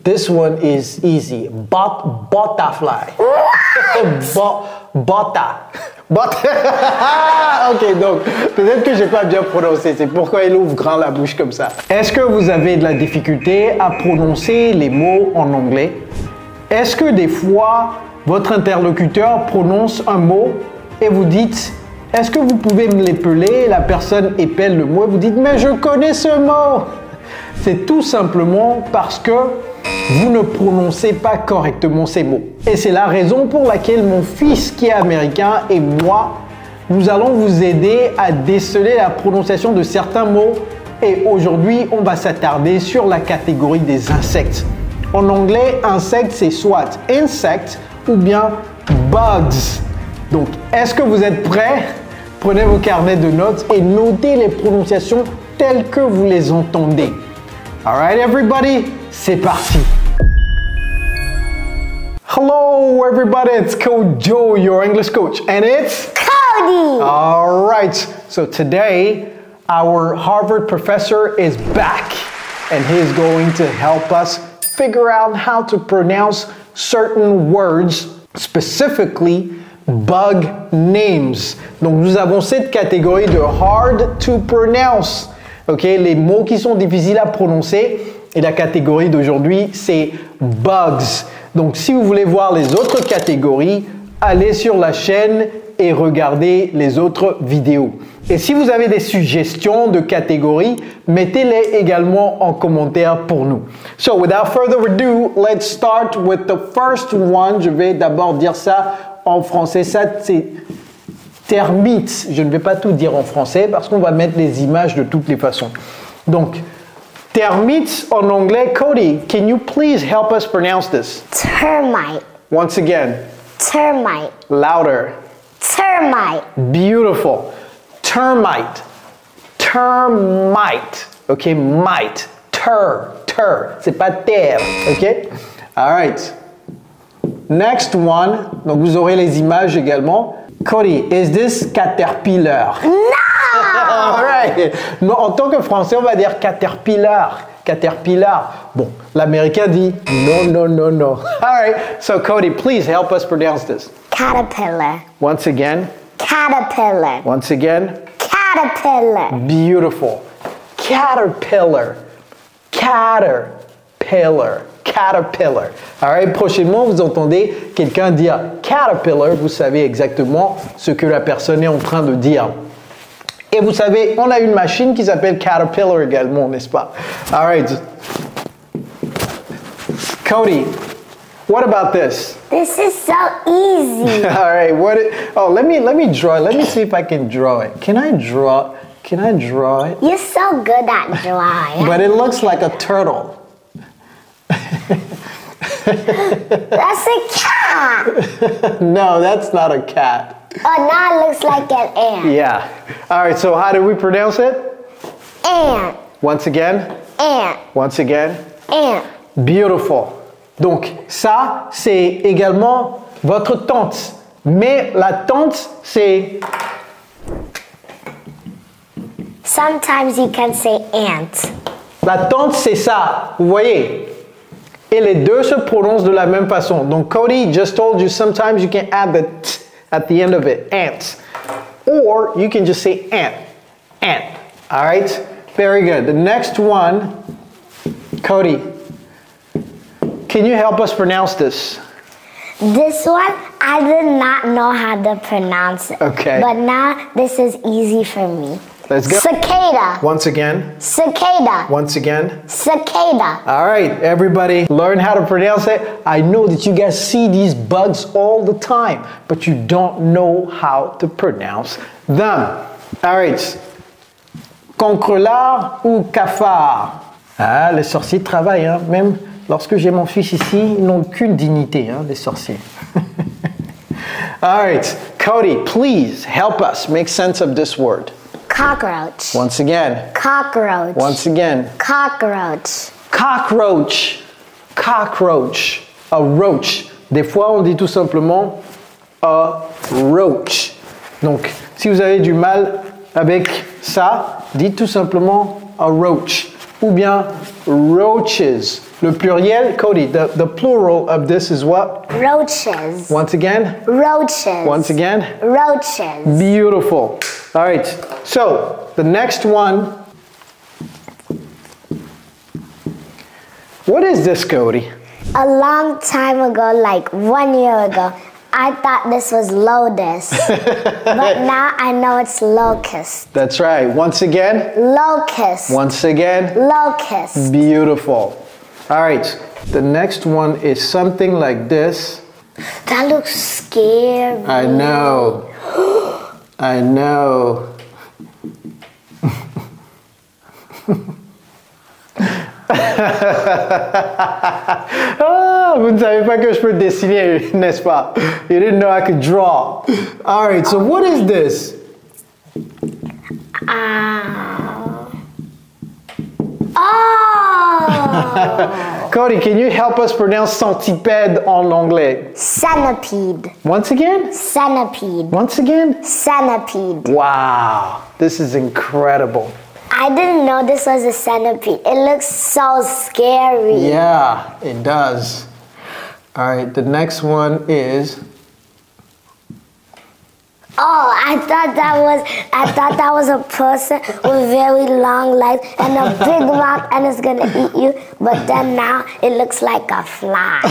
This one is easy. Butterfly. Ok, donc peut-être que je n'ai pas bien prononcé. C'est pourquoi il ouvre grand la bouche comme ça. Est-ce que vous avez de la difficulté à prononcer les mots en anglais? Est-ce que des fois, votre interlocuteur prononce un mot et vous dites, est-ce que vous pouvez me l'épeler? La personne épelle le mot et vous dites, mais je connais ce mot. C'est tout simplement parce que vous ne prononcez pas correctement ces mots. Et c'est la raison pour laquelle mon fils qui est américain et moi, nous allons vous aider à déceler la prononciation de certains mots. Et aujourd'hui, on va s'attarder sur la catégorie des insectes. En anglais, insecte, c'est soit insect ou bien bugs. Donc, est-ce que vous êtes prêts? Prenez vos carnets de notes et notez les prononciations telles que vous les entendez. All right, everybody, c'est parti. Hello, everybody. It's Coach Joe, your English coach, and it's Cody. All right. So today, our Harvard professor is back, and he's going to help us figure out how to pronounce certain words, specifically bug names. Donc, nous avons cette catégorie de hard to pronounce. Ok, les mots qui sont difficiles à prononcer. Et la catégorie d'aujourd'hui, c'est bugs. Donc, si vous voulez voir les autres catégories, allez sur la chaîne et regardez les autres vidéos. Et si vous avez des suggestions de catégories, mettez-les également en commentaire pour nous. So, without further ado, let's start with the first one. Je vais d'abord dire ça en français. Ça, c'est termites. Je ne vais pas tout dire en français parce qu'on va mettre les images de toutes les façons. Donc, termites en anglais. Cody, can you please help us pronounce this? Termite. Once again. Termite. Louder. Termite. Beautiful. Termite. Termite. OK, mite. Ter. C'est pas terre. OK? All right. Next one. Donc, vous aurez les images également. Cody, is this caterpillar? No! All right. Non, en tant que français, on va dire caterpillar. Caterpillar. Bon, l'américain dit no. All right. So, Cody, please help us pronounce this. Caterpillar. Once again. Caterpillar. Once again. Caterpillar. Beautiful. Caterpillar. Caterpillar. Caterpillar. All right. Prochainement, vous entendez quelqu'un dire caterpillar, vous savez exactement ce que la personne est en train de dire. Et vous savez, on a une machine qui s'appelle Caterpillar également, n'est-ce pas? All right. Cody, what about this? This is so easy. All right. Let me draw it. Let me see if I can draw it. Can I draw it? You're so good at drawing. But it looks like a turtle. That's a cat. No, that's not a cat. Oh, now it looks like an ant. Yeah. All right, so how do we pronounce it? Ant. Once again? Ant. Once again? Ant. Beautiful. Donc, ça, c'est également votre tante. Mais la tante, c'est... Sometimes you can say ant. La tante, c'est ça. Vous voyez? Et les deux se prononcent de la même façon. Donc, Cody just told you sometimes you can add the t at the end of it. Ant. Or you can just say ant. Ant. All right? Very good. The next one, Cody, can you help us pronounce this? This one, I did not know how to pronounce it. Okay. But now this is easy for me. Let's go. Cicada. Once again. Cicada. Once again. Cicada. All right, everybody, learn how to pronounce it. I know that you guys see these bugs all the time, but you don't know how to pronounce them. All right. Cancrelard ou cafard? Ah, les sorciers travaillent, hein. Même lorsque j'ai mon fils ici, ils n'ont qu'une dignité, hein, les sorciers. All right, Cody, please help us make sense of this word. Cockroach. Once again. Cockroach. Once again. Cockroach. Cockroach. Cockroach. A roach. Des fois, on dit tout simplement a roach. Donc, si vous avez du mal avec ça, dites tout simplement a roach. ou bien roaches. Le pluriel, Cody, the plural of this is what? Roaches. Once again? Roaches. Once again? Roaches. Beautiful. All right, so the next one. What is this, Cody? A long time ago, like 1 year ago, I thought this was lotus, but now I know it's locust. That's right. Once again? Locust. Once again? Locust. Beautiful. All right, the next one is something like this. That looks scary. I know. I know. Ah, vous ne savez pas que je peux dessiner, n'est-ce pas? You didn't know I could draw. All right, so what is this? Oh! Cody, can you help us pronounce centipede en anglais? Centipede. Once again? Centipede. Once again? Centipede. Wow, this is incredible. I didn't know this was a centipede. It looks so scary. Yeah, it does. All right, the next one is... Oh, I thought that was a person with very long legs and a big mouth and it's gonna eat you. But then now it looks like a fly.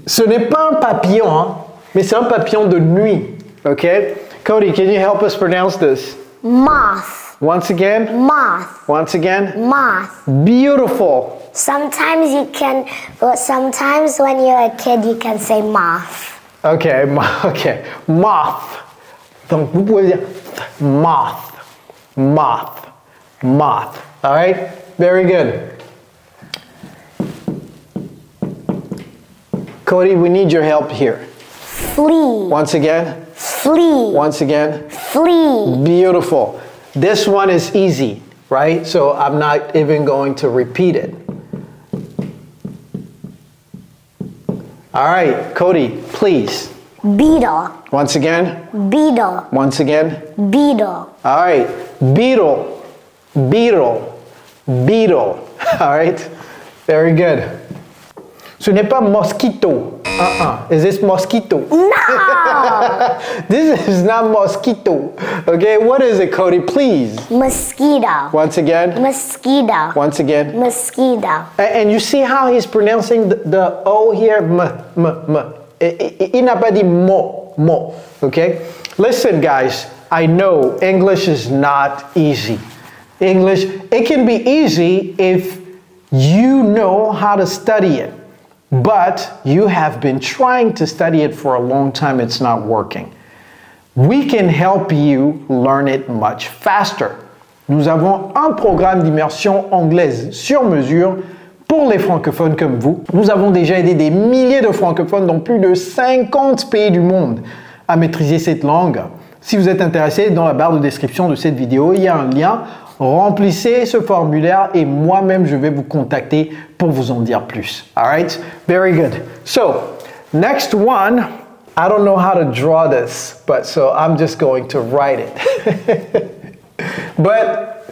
Ce n'est pas un papillon, hein, mais c'est un papillon de nuit. Okay? Cody, can you help us pronounce this? Moth. Once again? Moth. Once again? Moth. Beautiful. Sometimes you can, but sometimes when you're a kid you can say moth. Okay, okay. Moth. Donc vous pouvez dire moth, moth, moth. All right? Very good. Cody, we need your help here. Flea. Once again. Flea. Once again. Flea. Beautiful. This one is easy, right? So I'm not even going to repeat it. All right, Cody, please. Beetle. Once again. Beetle. Once again. Beetle. All right, beetle, beetle, beetle. All right, very good. Ce n'est pas mosquito. Is this mosquito? No! This is not mosquito. Okay, what is it, Cody? Please. Mosquito. Once again. Mosquito. Once again. Mosquito. And you see how he's pronouncing the O here? Il n'a pas dit mo. Okay? Listen, guys, I know English is not easy. English, it can be easy if you know how to study it. But you have been trying to study it for a long time, it's not working. We can help you learn it much faster. Nous avons un programme d'immersion anglaise sur mesure pour les francophones comme vous. Nous avons déjà aidé des milliers de francophones dans plus de 50 pays du monde à maîtriser cette langue. Si vous êtes intéressé, dans la barre de description de cette vidéo, il y a un lien. Remplissez ce formulaire et moi-même je vais vous contacter pour vous en dire plus. All right? Very good. So, next one, I don't know how to draw this, but so I'm just going to write it. But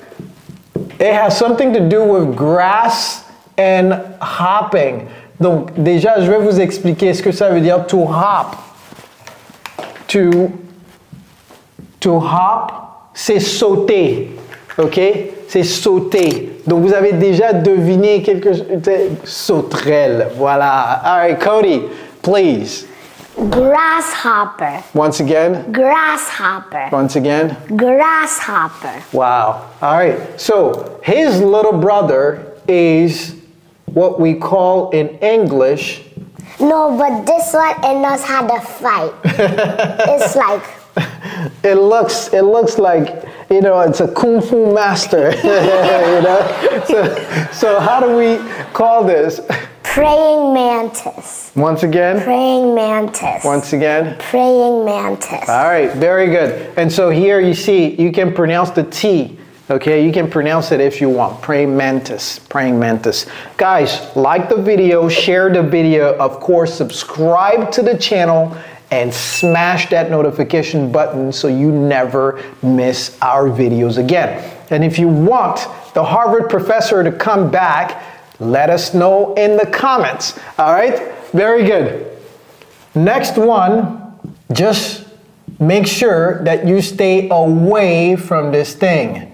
it has something to do with grass and hopping. Donc déjà, je vais vous expliquer ce que ça veut dire to hop. To hop, c'est sauter. Ok? C'est sauter. Donc vous avez déjà deviné quelque chose. Sauterelle. Voilà. All right, Cody, please. Grasshopper. Once again. Grasshopper. Once again. Grasshopper. Wow. All right. So his little brother is what we call in English. No, but this one, it knows how to fight. It's like. It looks like, you know, it's a kung fu master. You know? So how do we call this? Praying mantis. Once again. Praying mantis. Once again. Praying mantis. All right, very good. And so here you see, you can pronounce the T. Okay, you can pronounce it if you want. Praying mantis. Praying mantis. Guys, like the video, share the video. Of course, subscribe to the channel and smash that notification button so you never miss our videos again. And if you want the Harvard professor to come back, let us know in the comments. All right? Very good. Next one, just make sure that you stay away from this thing.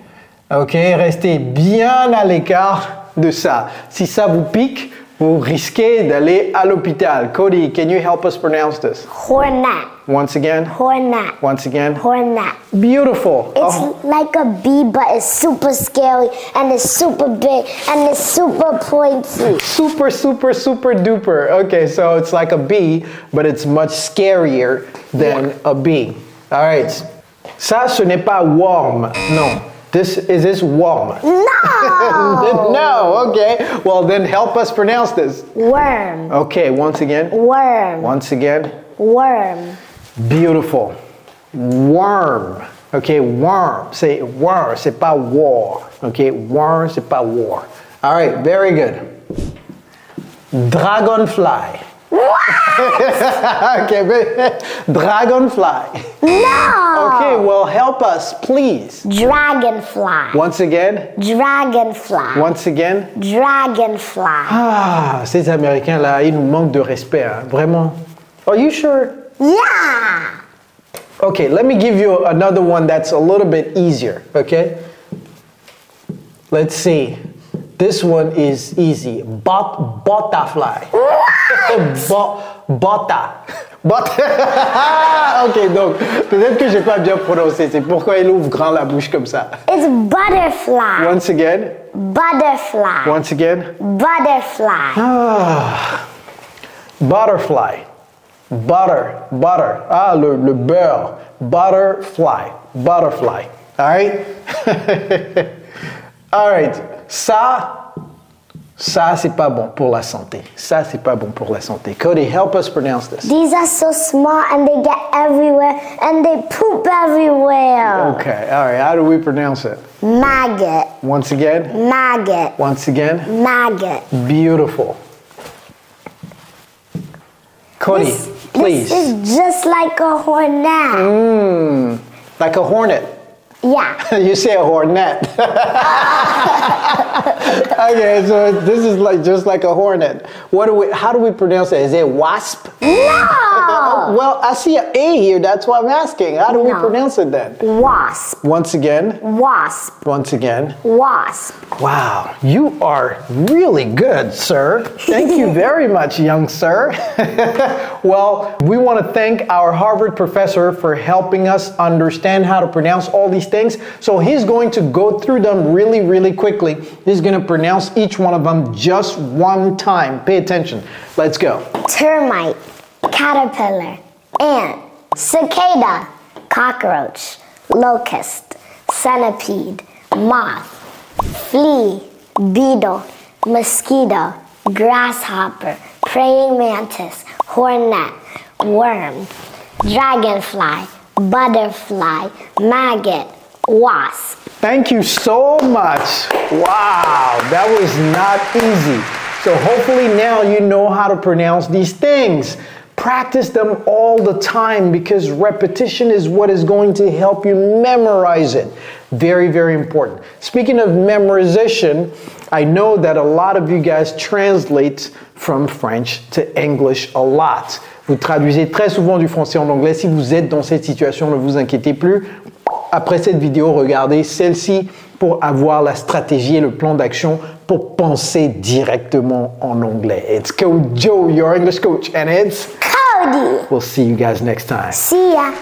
OK? Restez bien à l'écart de ça. Si ça vous pique, vous risquez d'aller à l'hôpital. Cody, can you help us pronounce this? Hornet. Once again. Hornet. Once again. Hornet. Beautiful. It's like a bee, but it's super scary, and it's super big, and it's super pointy. Super, super, super duper. Okay, so it's like a bee, but it's much scarier than a bee. All right. Ça, ce n'est pas worm. No. Is this worm? No! No, okay. Well, then help us pronounce this. Worm. Okay, once again. Worm. Once again. Worm. Beautiful. Worm. Okay, worm. Say worm, c'est pas war. Okay, worm, c'est pas war. All right, very good. Dragonfly. Okay, dragonfly. No! Okay, well, help us, please. Dragonfly. Once again. Dragonfly. Once again. Dragonfly. Ah, ces Américains là, ils nous manquent de respect, hein. Vraiment. Are you sure? Yeah! Okay, let me give you another one that's a little bit easier, okay? Let's see. This one is easy. Butterfly. Botta. Ok, donc, peut-être que j'ai pas bien prononcé. C'est pourquoi il ouvre grand la bouche comme ça. It's butterfly. Once again. Butterfly. Once again. Butterfly. Ah. Butterfly. Butter. Ah, le beurre. Butterfly. All right? All right. Ça, c'est pas bon pour la santé. Ça, c'est pas bon pour la santé. Cody, help us pronounce this. These are so small and they get everywhere and they poop everywhere. Okay, all right. How do we pronounce it? Maggot. Once again. Maggot. Once again. Maggot. Beautiful. Cody, please. This is just like a hornet. Like a hornet. Yeah. You say a hornet. Okay, so this is just like a hornet. How do we pronounce it? Is it wasp? No! Well, I see an A here, that's why I'm asking. How do we pronounce it then? Wasp. Once again. Wasp. Once again. Wasp. Wow, you are really good, sir. Thank you very much, young sir. Well, we want to thank our Harvard professor for helping us understand how to pronounce all these things. So he's going to go through them really, really quickly. He's going to pronounce each one of them just one time. Pay attention. Let's go. Termite. Caterpillar. Ant. Cicada. Cockroach. Locust. Centipede. Moth. Flea. Beetle. Mosquito. Grasshopper. Praying mantis. Hornet. Worm. Dragonfly. Butterfly. Maggot. Wasp. Thank you so much. Wow, that was not easy. So hopefully now you know how to pronounce these things. Practice them all the time because repetition is what is going to help you memorize it. Very, very important. Speaking of memorization, I know that a lot of you guys translate from French to English a lot. Vous traduisez très souvent du français en anglais. Si vous êtes dans cette situation, ne vous inquiétez plus. Après cette vidéo, regardez celle-ci pour avoir la stratégie et le plan d'action pour penser directement en anglais. It's Coach Joe, your English coach, and it's Cody. We'll see you guys next time. See ya.